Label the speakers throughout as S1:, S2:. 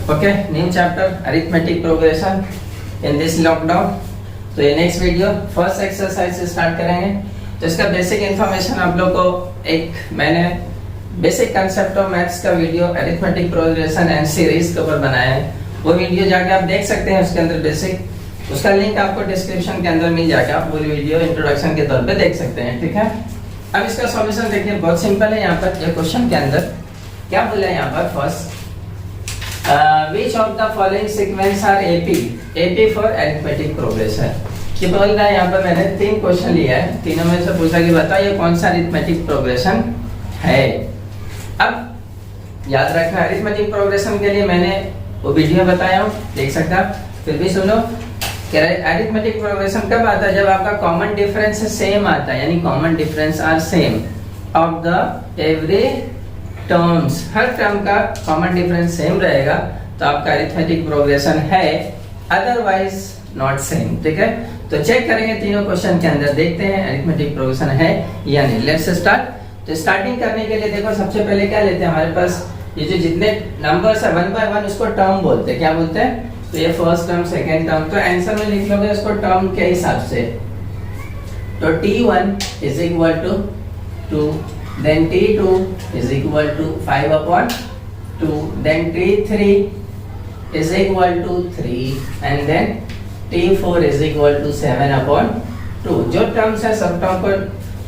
S1: Okay, new chapter arithmetic progression in this lockdown. तो ये next video first exercise से start करेंगे। तो इसका बेसिक इन्फॉर्मेशन आप लोग को मैंने बेसिक कंसेप्ट ऑफ मैथ्स का video arithmetic progression and series के ऊपर बनाया है। वो वीडियो जाके आप देख सकते हैं, उसके अंदर बेसिक उसका लिंक आपको डिस्क्रिप्शन के अंदर मिल जाएगा। आप पूरी वीडियो इंट्रोडक्शन के तौर पे देख सकते हैं, ठीक है। अब इसका सॉल्यूशन देखिए, बहुत सिंपल है। यहाँ पर ये क्वेश्चन के अंदर क्या बोला है, यहाँ पर first which of the following sequence are AP for arithmetic progression। ये बोल रहा है यहाँ पर मैंने 3 क्वेश्चन लिया है, तीनों में से पूछा कि बताओ ये कौन सा अरिथमेटिक प्रोग्रेशन है। अब याद रखना, अरिथमेटिक प्रोग्रेशन के लिए मैंने वो वीडियो बताया हूँ, देख सकता, फिर भी सुनो। अरिथमेटिक प्रोग्रेशन कब आता है, जब आपका कॉमन डिफरेंस सेम आता है, यानी common difference are same of the every terms. हर टर्म का कॉमन डिफरेंस सेम रहेगा तो आपका अरिथमेटिक प्रोग्रेशन है, अदरवाइज नॉट सेम, ठीक है। तो चेक करेंगे तीनों क्वेश्चन के अंदर, देखते हैं अरिथमेटिक प्रोग्रेशन है या नहीं। Let's start. तो स्टार्टिंग करने के लिए देखो, सबसे पहले क्या लेते हैं, हमारे पास ये जो जितने नंबर्स है 1 बाय 1 उसको टर्म बोलते हैं। क्या बोलते हैं? तो ये फर्स्ट टर्म, सेकंड टर्म, तो आंसर में लिख लोगे इसको टर्म के हिसाब से। तो t1 is equal to 2, then t2 is equal to 5 upon 2, then t3 is equal to 3 and then t4 is equal to 7 upon 2। जो टर्म्स है सब टर्म को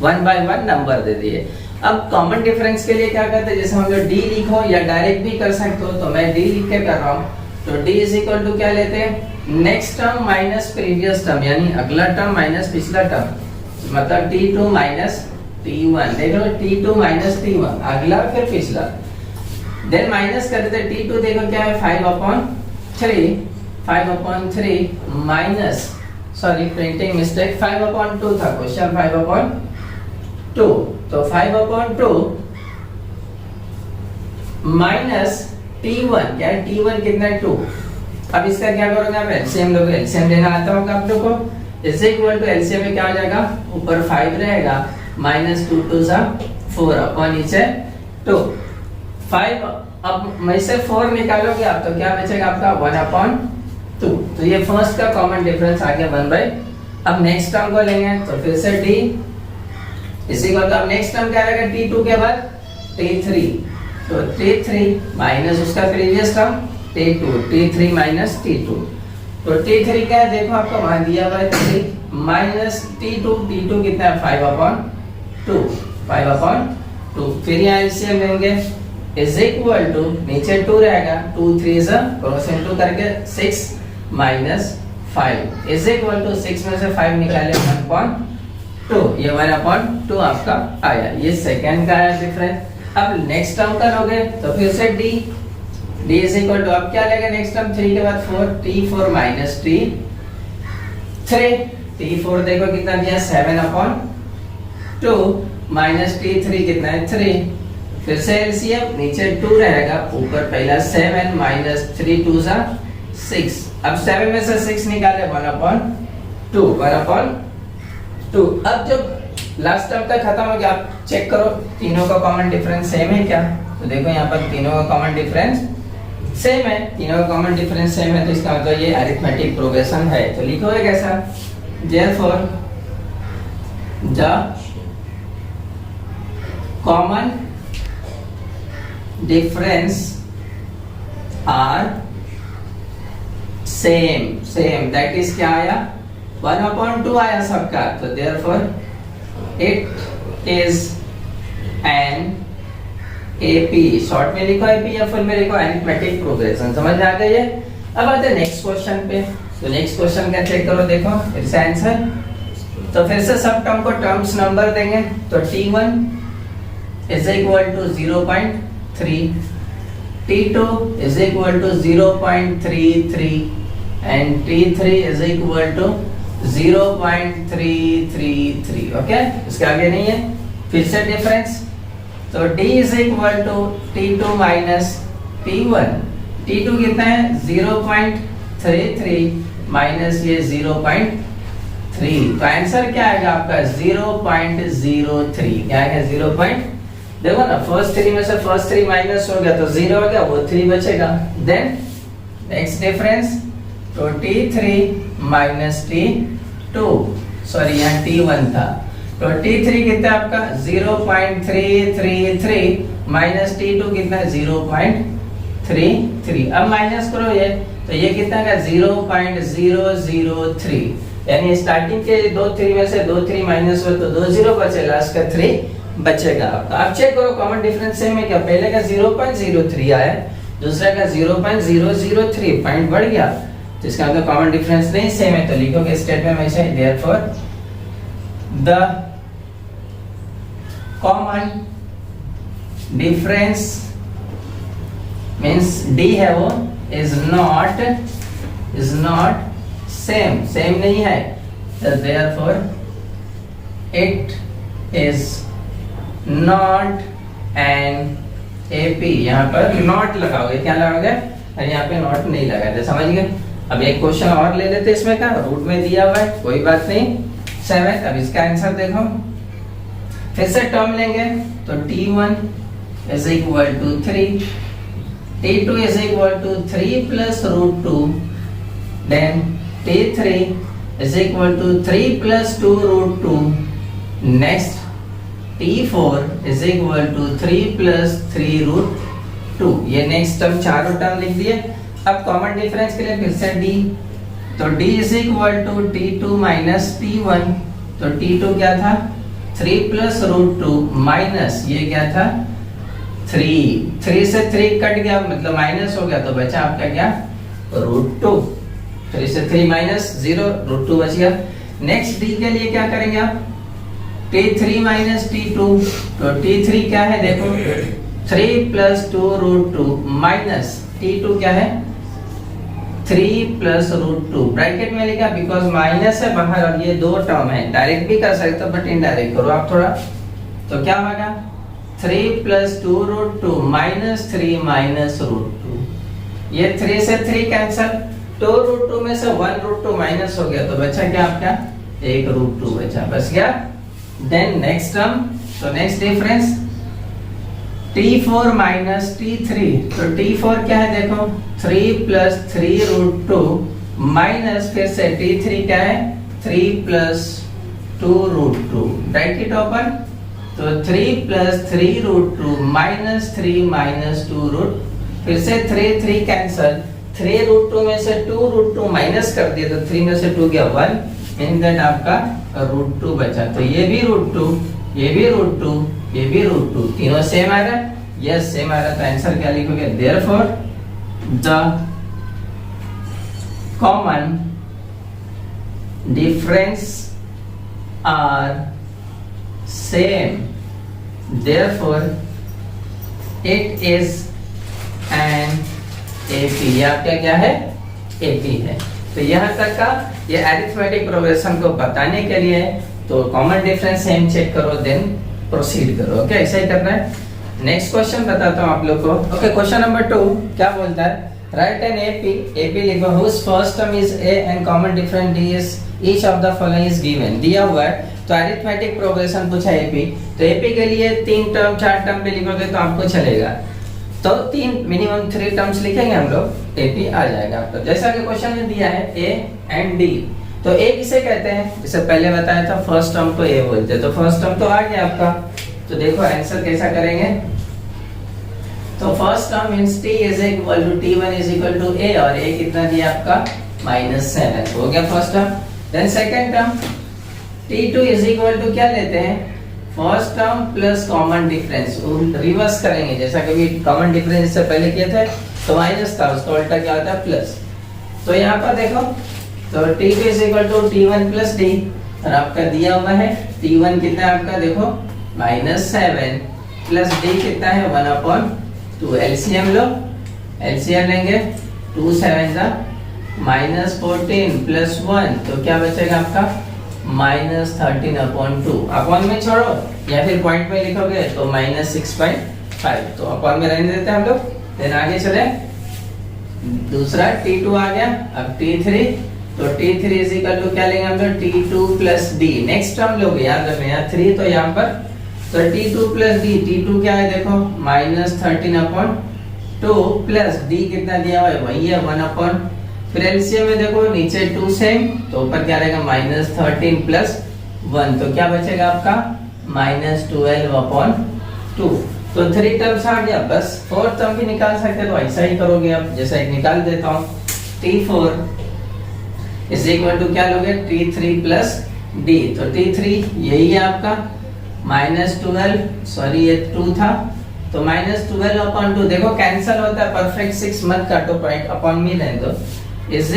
S1: 1 by 1 नंबर दे दिए। अब कॉमन डिफरेंस के लिए क्या करते हैं, जैसे हम लोग d लिखो या डायरेक्ट भी कर सकते हो, तो मैं d लिख के कर रहा हूँ। तो d is equal to क्या लेते हैं, next term minus previous term, यानी अगला टर्म माइनस पिछला टर्म, मतलब t2 माइनस t1। देख लो, t2 माइनस t1 अगला फिर पिछला, देन माइनस कर देते t2। देखो क्या है, 5 upon 3 minus, sorry printing mistake, 5 upon 2 था क्वेश्चन, 5 अपॉन 2। तो 5 अपॉन 2 माइनस t1, क्या है t1 कितना है 2। अब इसका क्या करोगे आप, एलसीएम लोगे, एलसीएम लेना आता होगा आप लोग को। इज इक्वल टू एलसीएम में क्या हो जाएगा, ऊपर 5 रहेगा, माइनस 2 2 सा 4 अपॉन नीचे 2 5। अब में से 4 निकालोगे आप तो क्या बचेगा आपका 1 अपॉन 2। तो ये फर्स्ट का कॉमन डिफरेंस आ गया 1 बाय। अब नेक्स्ट टर्म को लेंगे, तो फिर से t इसी को, तो अब नेक्स्ट टर्म क्या रहेगा, t2 के बाद t3। तो t3 माइनस उसका previous term t3 minus t2। तो t3 क्या है, देखो आपको वहां दिया हुआ है 3 माइनस t2 कितना है 5 अपॉन 2। फिर यहाँ एलसीएम लेंगे, इज इक्वल टू नीचे 2 रहेगा, 2 3 से क्रॉस इनटू करके 6 माइनस 5 इज इक्वल टू 6 में से 5 निकाले 1/2। ये 1/2 आपका आया, ये सेकंड का है डिफरेंस। अब नेक्स्ट टर्म का लोगे तो फिर से d इज इक्वल टू, अब क्या लेंगे नेक्स्ट टर्म 3 के बाद 4, t4 माइनस t4 देखो कितना दिया 7/2 माइनस t3 कितना है 3। फिर से एलसीएम, नीचे 2 रहेगा, ऊपर पहला 7 माइनस 3 2 सा 6। अब 7 में से 6 निकाले 1/2। अब जब लास्ट टर्म तक खत्म हो गया, आप चेक करो तीनों का कॉमन डिफरेंस सेम है क्या। तो देखो यहाँ पर तीनों का कॉमन डिफरेंस सेम है, तीनों का कॉमन डिफरेंस सेम है, तो इसका मतलब ये अरिथमेटिक प्रोग्रेशन है। तो लिखोगे कैसा, therefore the common difference are same that is क्या आया 1/2 आया सबका। तो therefore it is an AP, short में लिखो AP या फुल में लिखो अरिथमेटिक प्रोग्रेशन। समझ में आ गई है। अब आते हैं नेक्स्ट क्वेश्चन पे। तो नेक्स्ट क्वेश्चन का चेक करो, देखो फिर आंसर। तो फिर से सब टर्म को टर्म्स नंबर देंगे, तो t1 is equal to 0.3, t2 is equal to 0.33 and t3 is equal to 0.333। Okay, इसके आगे नहीं है। फिर से डिफरेंस, तो d is equal to t2 minus t1। t2 कितना है 0.33 माइनस ये 0.3। तो आंसर क्या आएगा आपका 0.03। क्या आएगा 0. देखो ना, फर्स्ट 3 में से फर्स्ट 3 माइनस हो गया तो 0 हो गया, वो 3 बचेगा। देन नेक्स्ट डिफरेंस तो T3 माइनस T2, सॉरी यहाँ T1 था, तो T3 कितना आपका 0.333 माइनस T2 कितना 0.33। अब माइनस करो ये, तो ये कितना का 0.003, यानी स्टार्टिंग के दो 3 में से 2 3 माइनस हो तो 2 0 बचे, लास्ट का 3 बचेगा आपका। अब चेक करो कॉमन डिफरेंस सेम है क्या, पहले का 0.03 आया, दूसरा का 0.003, पॉइंट बढ़ गया, तो इसका मतलब कॉमन डिफरेंस नहीं सेम है, तो लिखोगे स्टेटमेंट में से therefore the common difference means D है वो इज नॉट सेम नहीं है, तो therefore it is not an AP। यहाँ पर नॉट लगाओगे, क्या लगाओगे, और यहाँ पे नॉट नहीं लगाते, समझ गए। अब एक क्वेश्चन और ले लेते इसमें का, रूट में दिया हुआ है, कोई बात नहीं, 7। अब इसका आंसर देखो, फिर से टर्म लेंगे, तो T1 is equal to 3, T2 is equal to 3 plus root 2, then T3 is equal to 3 plus 2 root 2, next T4 is equal to 3 plus 3 root 2। ये नेक्स्ट टर्म चारों टर्म लिख दिए। अब कॉमन डिफरेंस के लिए फिर से D, तो D is equal to T2 minus T1, तो T2 क्या था 3 plus root 2 माइनस ये क्या था 3 से 3 कट गया, मतलब माइनस हो गया, तो बचा आपका क्या रूट 2, 3 से 3 माइनस 0, रूट 2 बच गया। नेक्स्ट D के लिए क्या करेंगे आप, T3 माइनस T2, तो T3 क्या है देखो 3 plus 2 root 2 माइनस T2 क्या है 3 plus root 2, ब्रैकेट में लिखा बिकॉज माइनस है बाहर, और ये दो टर्म है, डायरेक्ट भी कर सकते हो बट इनडायरेक्ट करो आप थोड़ा, तो क्या होगा 3 plus 2 root 2 minus 3 minus root 2, ये 3 से 3 कैंसल, 2 root 2 में से 1 root 2 माइनस हो गया, तो बचा क्या आपका 1 root 2 बचा, बस गया। देन नेक्स्ट टर्म, तो next difference T4 minus T3, तो T4 क्या है देखो 3 plus 3 root 2 माइनस फिर से T3 क्या है 3 plus 2 root 2, ब्रैकेट ओपन, तो 3 plus 3 root 2 minus 3 minus 2 root, फिर से 3 कैंसल, 3 root 2 में से 2 root 2 माइनस कर दिया, तो 3 में से 2 गया 1, मीन दैट आपका रूट 2 बचा, तो ये भी रूट 2, ये भी रूट 2, ये भी रूट 2, तीनों सेम आ रहा है, यस सेम आ रहा है, तो आंसर क्या लिखोगे therefore the common difference are same, therefore it is an AP। ये आपका क्या है AP है। तो यहाँ तक का ये अरिथमेटिक प्रोग्रेशन को बताने के लिए, तो कॉमन डिफरेंस सेम चेक करो देन प्रोसीड करो, ओके ऐसा ही करना है। नेक्स्ट क्वेश्चन बताता हूँ आप लोग को, ओके क्वेश्चन नंबर 2 क्या बोलता है, राइट एन AP लिखो whose first term is A and common difference D is each of the following is given, दिया हुआ है, तो अरिथमेटिक प्रोग्रेशन पूछा AP, तो AP के लिए 3 टर्म 4 टर्म भी लिखोगे तो आपको चलेगा, तो 3 मिनिमम 3 टर्म्स लिखेंगे हम लोग, AP आ जाएगा आपका। जैसा कि क्वेश्चन में दिया है A एंड D, तो A किसे कहते हैं, जैसे पहले बताया था फर्स्ट टर्म को A बोलते हैं, तो फर्स्ट टर्म तो आ गया आपका, तो देखो आंसर कैसा करेंगे, तो first term means T is equal to T1 is equal to A, और A कितना दिया आपका -7, हो गया first term. Then second term T2 is equal to क्या लेते हैं first term plus common difference, reverse करेंगे, जैसा कभी कॉमन डिफरेंस से पहले किया था तो माइनस था, उसका उल्टा क्या होता है प्लस, तो यहाँ पर देखो तो T2 is equal to T1 plus D, और आपका दिया हुआ है T1 कितना है आपका देखो -7 प्लस D कितना है 1/2, एलसीएम लो, एलसीएम लेंगे 2 7 का -14 प्लस 1, तो क्या बचेगा आपका -13/2, अपॉन में छोड़ो या फिर पॉइंट में लिखोगे तो -6.5, तो अपॉन में रहने देते हैं हम लोग। देन आगे चले, दूसरा T2 आ गया, अब T3, तो T3 इज इक्वल टू क्या लेंगे हम लोग T2 plus D, next term लोगे याद रखना, यहाँ 3 तो यहाँ पर, तो T2 प्लस D, T2 क्या है देखो -13/2 2 प्लस डी कितना दिया हुआ है वही है 1 अपॉन, फिर एलसीएम में देखो नीचे 2 सेम तो ऊपर क्या रहेगा -13 प्लस 1, तो क्या बचेगा आपका -12 अपॉन 2। तो 3 टर्म्स आ गया, बस 4th टर्म भी निकाल सकते तो ऐसा ही करोगे आप, जैसा एक निकाल देता हूँ T4 इज इक्वल टू क्या लोगे T3 प्लस D, तो T3 यही है आपका -12, सॉरी ये 2 था तो -12 अपॉन 2, देखो कैंसिल होता है, परफेक्ट 6 मत काटो, पॉइंट अपॉन में रहने दो, इज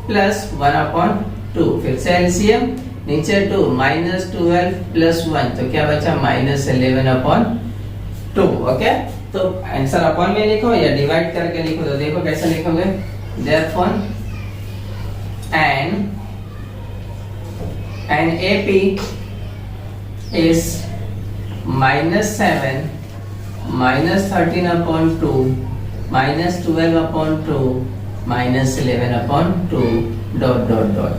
S1: प्लस 1 अपॉन 2, फिर से एलसीएम नीचे 2 -12 प्लस 1 तो क्या बचा -11 अपॉन 2। ओके, तो आंसर अपॉन में लिखो या डिवाइड करके लिखो, तो देखो कैसे लिखोगे, therefore an AP is -7 -13 upon 2 -12 upon 2 -11 upon 2 dot dot dot.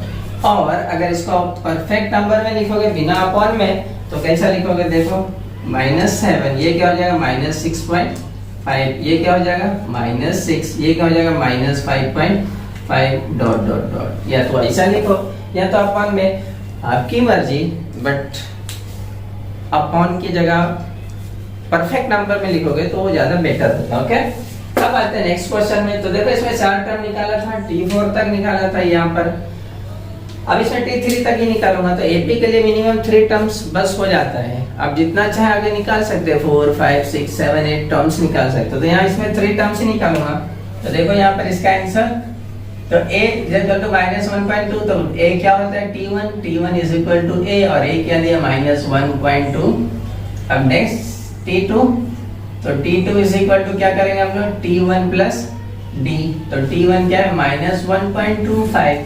S1: और अगर इसको परफेक्ट नंबर में लिखोगे बिना अपॉन में तो कैसा लिखोगे, देखो -7 ये क्या हो जाएगा -6.5, ये क्या हो जाएगा -6, ये क्या हो जाएगा -5.5 डॉट डॉट डॉट। या तो ऐसा लिखो या तो अपॉन में, आपकी मर्जी, बट अपॉन की जगह परफेक्ट नंबर में लिखोगे तो वो ज्यादा बेटर होता है। ओके, अब आते हैं नेक्स्ट क्वेश्चन में। तो देखो इसमें 4 टर्म निकाला था, T4 तक निकाला था यहाँ पर, अब इसमें T3 तक ही निकालूंगा तो AP के लिए मिनिमम 3 टर्म्स बस हो जाता है, आप जितना चाहे आगे निकाल सकते हैं, 4 5 6 7 8 टर्म्स निकाल सकते हो, तो यहाँ इसमें 3 टर्म्स ही निकालूंगा। तो देखो यहाँ पर इसका आंसर, तो a is equal to -1.2, तो a क्या होता है T1 is equal to a, और a क्या दिया -1.2। अब नेक्स्ट T2, तो T2 is equal to क्या करेंगे हम लोग T1 प्लस D, तो T1 क्या है -1.25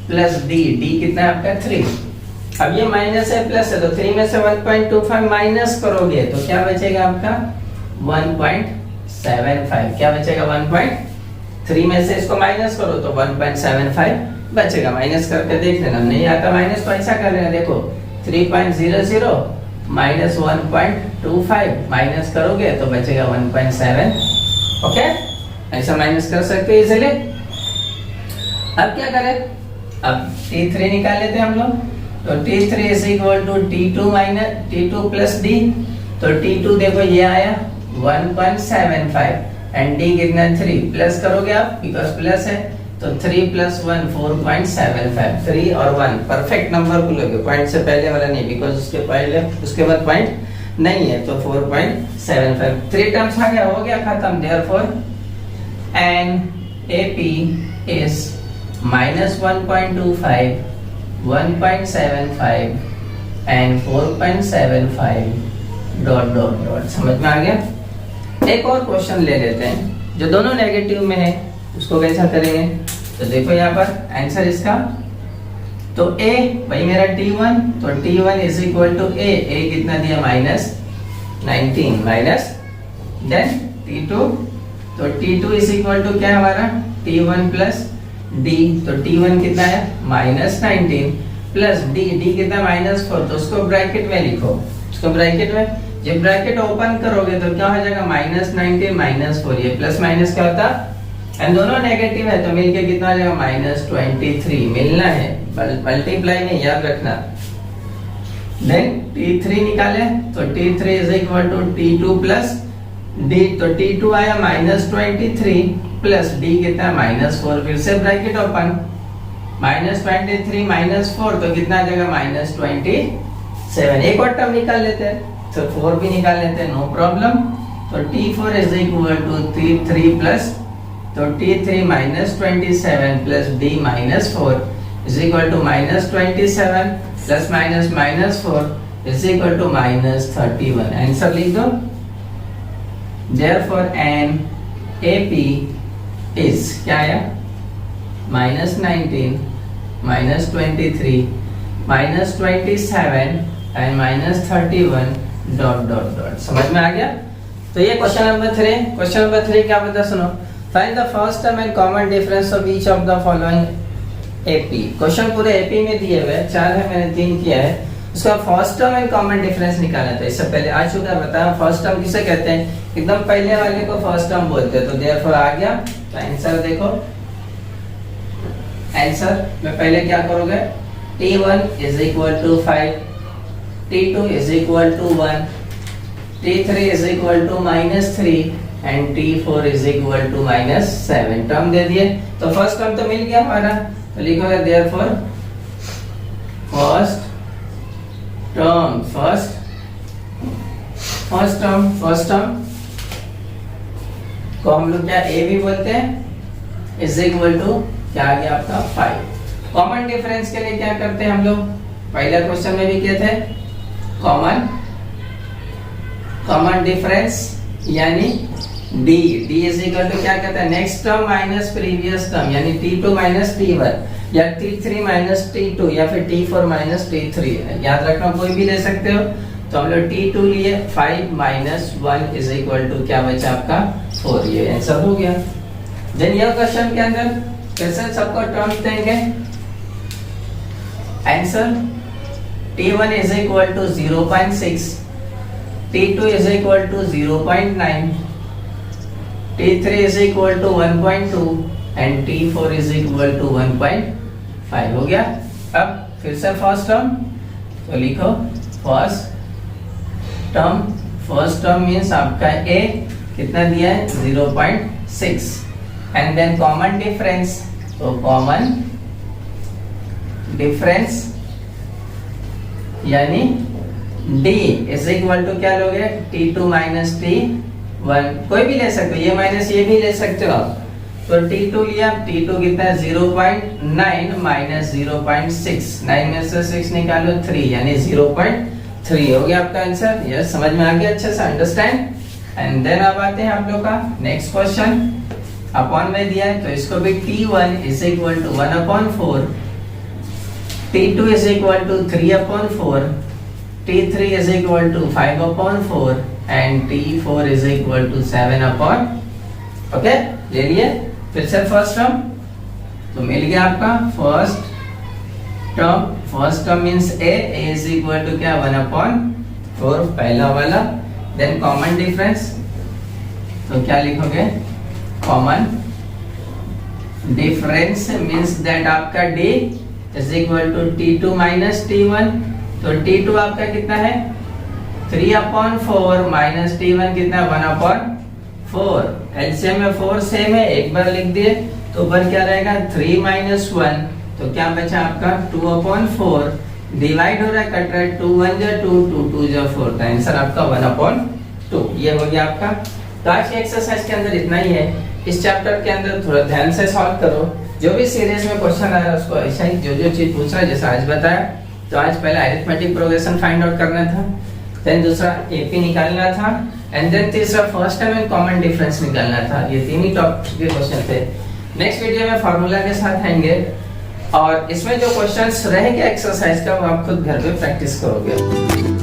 S1: प्लस D कितना है आपका 3। अब ये माइनस है प्लस है, तो 3 में से 1.25 माइनस करोगे तो क्या बचेगा आपका 1.75, क्या बचेगा 3 में से इसको माइनस करो तो 1.75 बचेगा, माइनस करके देख लेना, नहीं आता माइनस तो ऐसा कर लेना, देखो 3.00 माइनस 1.25 माइनस करोगे तो बचेगा 1.7। ओके, ऐसा माइनस कर सकते हो इजीली। अब क्या करें, अब T3 निकाल लेते हैं हम लोग, तो T3 is equal to T2 plus D, तो T2 देखो ये आया 1.75 एंड D कितना 3, प्लस करोगे आप बिकॉज प्लस है, तो 3 प्लस 1 4.75, 3 और 1 परफेक्ट नंबर को लोगे, पॉइंट से पहले वाला नहीं, बिकॉज उसके बाद पॉइंट नहीं है, तो 4.75 3 टर्म्स आ गया, हो गया खत्म। Therefore an AP is -1.25 1.75 and 4.75 dot dot dot. समझ में आ गया। एक और क्वेश्चन ले लेते हैं जो दोनों नेगेटिव में है, उसको कैसा करेंगे, तो देखो यहाँ पर आंसर इसका, तो a भाई मेरा T1, तो T1 is equal to a कितना दिया -19 माइनस देन T2, तो T2 इज इक्वल टू क्या हमारा T1 प्लस D, तो T1 कितना है -19 प्लस D कितना -4, तो उसको ब्रैकेट में लिखो, उसको ब्रैकेट में, जब ब्रैकेट ओपन करोगे तो क्या हो जाएगा -19 -4, ये प्लस माइनस क्या होता है, एंड दोनों नेगेटिव है तो मिलके कितना आ जाएगा -23, मिलना है मल्टीप्लाई नहीं, याद रखना। देन T3 निकाले, तो T3 is equal to T2 plus D, तो T2 आया -23 प्लस D कितना -4, फिर से ब्रैकेट ओपन, -23 -4 तो कितना आ जाएगा -27। एक और टर्म निकाल लेते हैं, तो 4 भी निकाल लेते हैं, नो प्रॉब्लम। तो T4 is equal to T3 plus, तो T3 -27 plus D -4 is equal to -27 plus -4 is equal to -31। Answer लिख दो। Therefore an AP is क्या आया -19 -23 -27 एंड -31 डॉट डॉट डॉट। समझ में आ गया। तो ये क्वेश्चन नंबर 3। क्वेश्चन नंबर 3 क्या बता, सुनो, find the first term and common difference of each of the following AP। Question पूरे AP में दिए हुए 4 है, मैंने 3 किया है। उसका first term and common difference निकालना था। इससे पहले आ चुका है, बताया फर्स्ट टर्म किसे कहते हैं, एकदम पहले वाले को फर्स्ट टर्म बोलते हैं। तो देयरफॉर आ गया। तो आंसर देखो, आंसर में पहले क्या करोगे, t1 is equal to 5, t2 is equal to 1, t3 is equal to -3 and t4 is equal to -7 term दे दिए। तो फर्स्ट टर्म तो मिल गया हमारा, तो लिखोगे therefore first term, first term को हम लोग क्या a भी बोलते हैं, इज इक्वल टू क्या आ गया आपका 5। कॉमन डिफरेंस के लिए क्या करते हैं हम लोग, पहला क्वेश्चन में भी किए थे, कॉमन डिफरेंस यानी d इज इक्वल टू क्या कहता है, next term minus previous term, यानी t2 माइनस t1 या t3 माइनस t2 या फिर t4 माइनस t3। याद रखना, कोई भी ले सकते हो। तो हम लोग t2 लिए, 5 माइनस 1 इज इक्वल टू क्या बचा आपका 4। ये आंसर हो गया। देन यह क्वेश्चन के अंदर कैसे सबको टर्म्स देंगे, answer t1 is equal to 0.6, t2 is equal to 0.9, t3 is equal to 1.2 and t4 is equal to 1.5 हो गया। अब फिर से फर्स्ट टर्म, तो लिखो फर्स्ट टर्म मींस आपका a कितना दिया है 0.6 एंड देन कॉमन डिफरेंस, तो कॉमन डिफरेंस यानी d इज इक्वल टू क्या लोगे, t2 माइनस t1, कोई भी ले सकते हो, ये माइनस ये भी ले सकते हो आप। तो t2 लिया, t2 कितना है 0.9 माइनस 0.6, 9 में से 6 निकालो 3 यानी 0.3 हो गया आपका आंसर। यस, समझ में आ गया अच्छे से, अंडरस्टैंड। एंड देन अब आते हैं आप लोग का नेक्स्ट क्वेश्चन, अपॉन में दिया है तो इसको भी t1 is equal to 1/4, t2 is equal to 3/4, t3 is equal to 5/4 and t4 is equal to 7/, okay ले लिए। फिर से फर्स्ट टर्म, तो मिल गया आपका first term means a is equal to क्या 1/4 पहला वाला। देन कॉमन डिफरेंस, तो क्या लिखोगे, कॉमन डिफरेंस मींस दैट आपका d is equal to t2 minus t1, तो t2 आपका कितना है 3/4 माइनस t1 कितना 1/4, एलसीएम में 4 सेम है, एक बार लिख दिए तो ऊपर क्या रहेगा 3 माइनस 1, तो क्या बचा आपका 2/4, डिवाइड हो रहा है, कट रहा है, 2 1 जा 2, 2 2 जा 4, तो आंसर आपका 1/2। ये हो गया आपका। तो आज की एक्सरसाइज के अंदर इतना ही है। इस चैप्टर के अंदर थोड़ा ध्यान से सॉल्व करो, जो भी सीरीज में क्वेश्चन आ रहा है उसको ऐसा ही जो चीज पूछ रहा है जैसा आज बताया। तो आज पहला अरिथमेटिक प्रोग्रेशन फाइंड आउट करना था, देन दूसरा एपी निकालना था, एंड देन तीसरा first term and common difference निकालना था। ये तीन ही टॉपिक के क्वेश्चन थे। नेक्स्ट वीडियो में फार्मूला के साथ आएंगे और इसमें जो क्वेश्चंस रहेंगे एक्सरसाइज का वो आप खुद घर पे प्रैक्टिस करोगे।